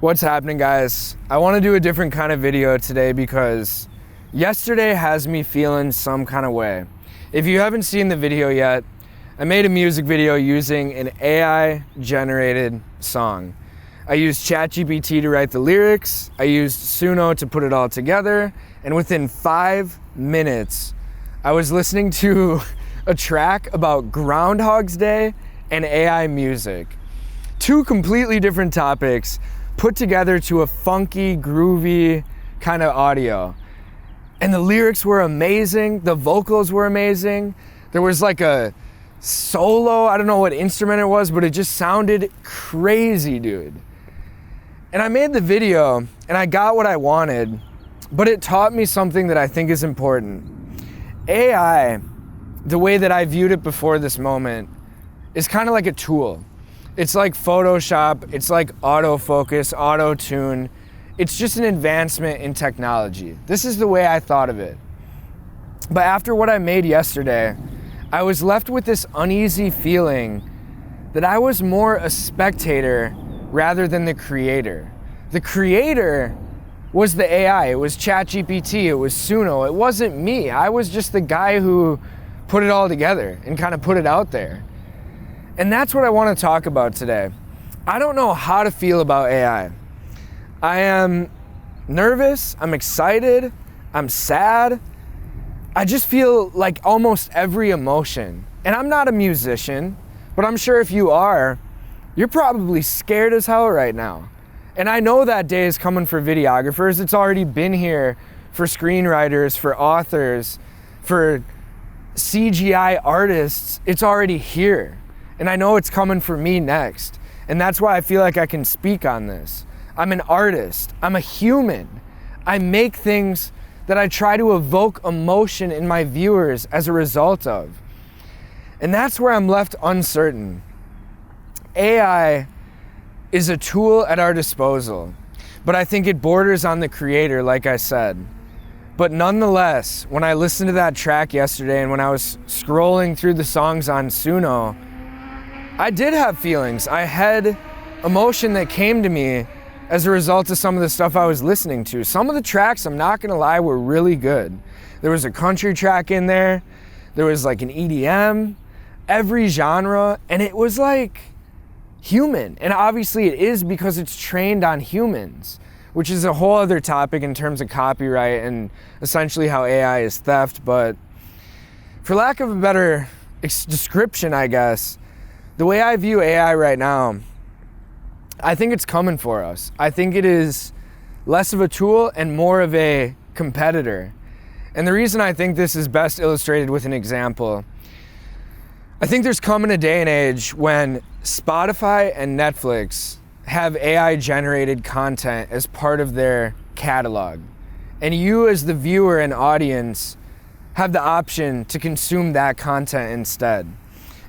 What's happening, guys? I want to do a different kind of video today because yesterday has me feeling some kind of way. If you haven't seen the video yet, I made a music video using an AI generated song. I used ChatGPT to write the lyrics, I used Suno to put it all together, and within 5 minutes, I was listening to a track about Groundhog's Day and AI music. Two completely different topics put together to a funky, groovy kind of audio. And the lyrics were amazing, the vocals were amazing. There was like a solo, I don't know what instrument it was, but it just sounded crazy, dude. And I made the video and I got what I wanted, but it taught me something that I think is important. AI, the way that I viewed it before this moment, is kind of like a tool. It's like Photoshop, it's like autofocus, auto-tune. It's just an advancement in technology. This is the way I thought of it. But after what I made yesterday, I was left with this uneasy feeling that I was more a spectator rather than the creator. The creator was the AI, it was ChatGPT, it was Suno, it wasn't me. I was just the guy who put it all together and kind of put it out there. And that's what I want to talk about today. I don't know how to feel about AI. I am nervous, I'm excited, I'm sad. I just feel like almost every emotion. And I'm not a musician, but I'm sure if you are, you're probably scared as hell right now. And I know that day is coming for videographers. It's already been here for screenwriters, for authors, for CGI artists. It's already here. And I know it's coming for me next. And that's why I feel like I can speak on this. I'm an artist. I'm a human. I make things that I try to evoke emotion in my viewers as a result of. And that's where I'm left uncertain. AI is a tool at our disposal, but I think it borders on the creator, like I said. But nonetheless, when I listened to that track yesterday and when I was scrolling through the songs on Suno, I did have feelings. I had emotion that came to me as a result of some of the stuff I was listening to. Some of the tracks, I'm not gonna lie, were really good. There was a country track in there. There was like an EDM, every genre, and it was like human. And obviously it is because it's trained on humans, which is a whole other topic in terms of copyright and essentially how AI is theft. But for lack of a better description, I guess, the way I view AI right now, I think it's coming for us. I think it is less of a tool and more of a competitor. And the reason I think this is best illustrated with an example, I think there's coming a day and age when Spotify and Netflix have AI generated content as part of their catalog. And you as the viewer and audience have the option to consume that content instead.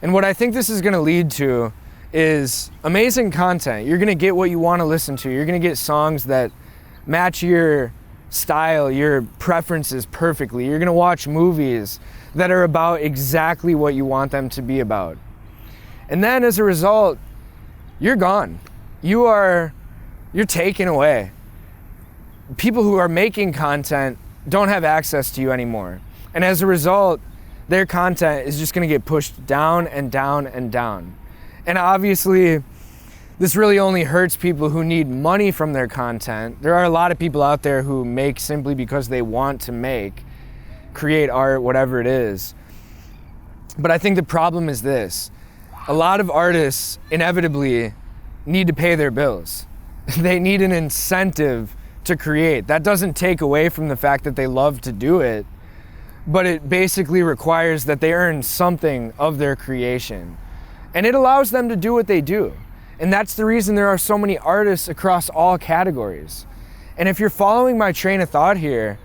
And what I think this is gonna lead to is amazing content. You're gonna get what you wanna listen to. You're gonna get songs that match your style, your preferences perfectly. You're gonna watch movies that are about exactly what you want them to be about. And then as a result, you're gone. You're taken away. People who are making content don't have access to you anymore. And as a result, their content is just gonna get pushed down and down and down. And obviously, this really only hurts people who need money from their content. There are a lot of people out there who make simply because they want to make, create art, whatever it is. But I think the problem is this. A lot of artists inevitably need to pay their bills. They need an incentive to create. That doesn't take away from the fact that they love to do it, but it basically requires that they earn something of their creation. And it allows them to do what they do. And that's the reason there are so many artists across all categories. And if you're following my train of thought here,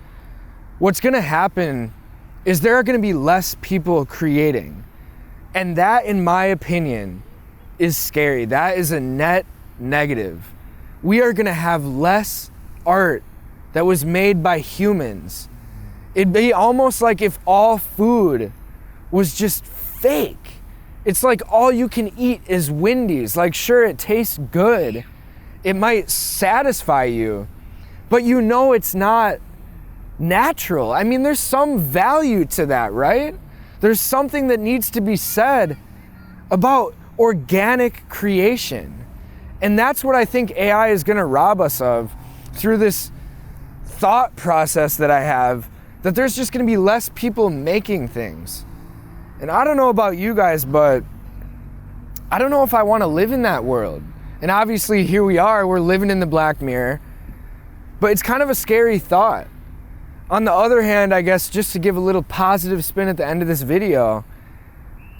what's gonna happen is there are gonna be less people creating. And that, in my opinion, is scary. That is a net negative. We are gonna have less art that was made by humans. It'd be almost like if all food was just fake. It's like all you can eat is Wendy's. Like, sure, it tastes good. it might satisfy you, but you know it's not natural. I mean, there's some value to that, right? There's something that needs to be said about organic creation. And that's what I think AI is gonna rob us of through this thought process that I have, that there's just gonna be less people making things. And I don't know about you guys, but I don't know if I wanna live in that world. And obviously here we are, we're living in the Black Mirror, but it's kind of a scary thought. On the other hand, I guess just to give a little positive spin at the end of this video,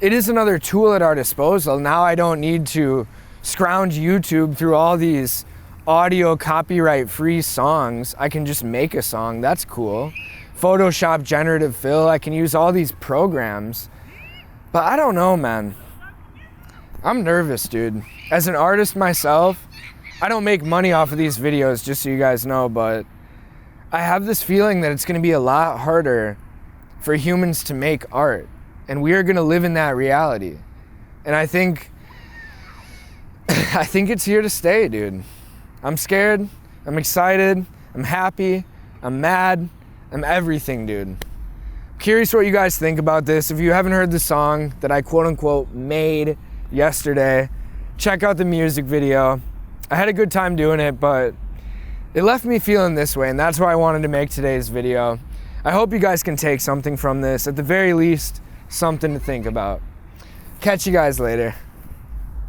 it is another tool at our disposal. Now I don't need to scrounge YouTube through all these audio copyright free songs. I can just make a song, that's cool. Photoshop, generative fill, I can use all these programs. But I don't know, man. I'm nervous, dude. As an artist myself, I don't make money off of these videos, just so you guys know, but I have this feeling that it's gonna be a lot harder for humans to make art. And we are gonna live in that reality. And I think it's here to stay, dude. I'm scared, I'm excited, I'm happy, I'm mad, I'm everything, dude. Curious what you guys think about this. If you haven't heard the song that I quote unquote made yesterday, check out the music video. I had a good time doing it, but it left me feeling this way, and that's why I wanted to make today's video. I hope you guys can take something from this, at the very least, something to think about. Catch you guys later.